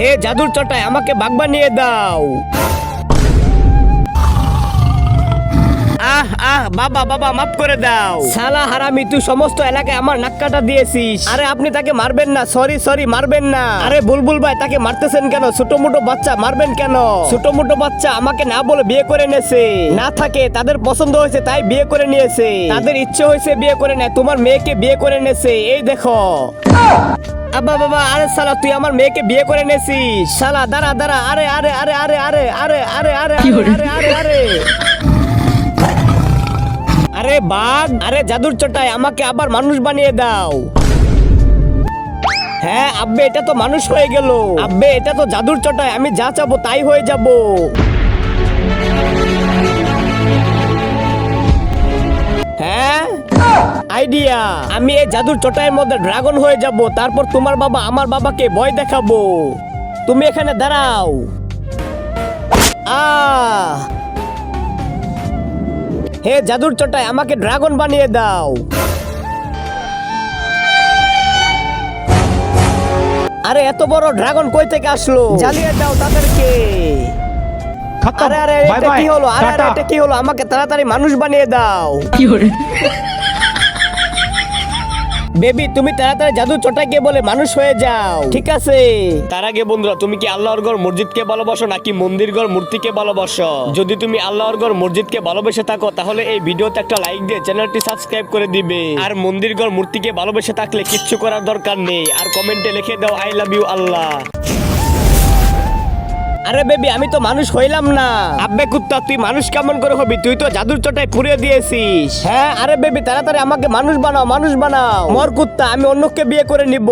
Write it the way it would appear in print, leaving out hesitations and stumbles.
হে জাদুর চটাই আমাকে বাঘ বানিয়ে দাও। আহ আহ বাবা বাবা মাফ করে দাও। শালা হারামি, তুই সমস্ত এলাকায় আমার নাক কাটা দিয়েছিস। আরে আপনি তাকে মারবেন না, সরি সরি মারবেন না। আরে বুলবুল ভাই তাকে মারতেছেন কেন? ছোট মোটো বাচ্চা মারবেন কেন? ছোট মোটো বাচ্চা আমাকে না বলে বিয়ে করে নেছে। না থাকে তাদের পছন্দ হয়েছে তাই বিয়ে করে নিয়েছে, তাদের ইচ্ছে হয়েছে বিয়ে করে নেয়, তোমার মেয়েকে বিয়ে করে নেছে। এই দেখো আব্বা বাবা। আরে শালা তুই আমার মেয়েকে বিয়ে করে নেছিস। শালা দাঁড়া দাঁড়া। আরে আরে আরে আরে আরে আরে আরে আরে আরে আরে আরে আরে বাঘ, আরে জাদুর চটাই আমাকে আবার মানুষ বানিয়ে দাও। হ্যাঁ আব্বে এটা তো মানুষ হয়ে গেল। আব্বে এটা তো জাদুর চটাই, আমি যা চাবো তাই হয়ে যাব। হ্যাঁ আইডিয়া, আমি এই জাদুর চটাইয়ের মধ্যে ড্রাগন হয়ে যাব, তারপর তোমার বাবা আমার বাবাকে ভয় দেখাবো। তুমি এখানে দাঁড়াও। হে জাদুর চটাই আমাকে ড্রাগন বানিয়ে দাও। আরে এত বড় ড্রাগন কই থেকে আসলো? জ্বালিয়ে দাও তাদেরকে। আরে আরে এটা কি হলো? আরে আরে এটা কি হলো? আমাকে তাড়াতাড়ি মানুষ বানিয়ে দাও। বেবি তুমি তাড়াতাড়ি জাদু চটাইকে বলে মানুষ হয়ে যাও। ঠিক আছে। তার আগে বন্ধুরা, তুমি কি আল্লাহর ঘর মসজিদকে ভালোবাসো নাকি মন্দির ঘর মূর্তিকে ভালোবাসো? যদি তুমি আল্লাহর ঘর মসজিদকে ভালোবেসে থাকো তাহলে এই ভিডিওতে একটা লাইক দিয়ে চ্যানেলটি সাবস্ক্রাইব করে দিবে। আর মন্দির ঘর মূর্তিকে ভালোবেসে থাকলে কিচ্ছু করার দরকার নেই, আর কমেন্টে লিখে দাও আই লাভ ইউ আল্লাহ। আরে বেবি আমি তো মানুষ হইলাম না। আব্বে কুত্তা তুই মানুষ কেমন করে হবি? তুই তো জাদুর চটাই পুড়িয়ে দিয়েছিস। হ্যাঁ আরে বেবি তাড়াতাড়ি আমাকে মানুষ বানাও, মানুষ বানাও। মর কুত্তা, আমি অন্যকে বিয়ে করে নিব।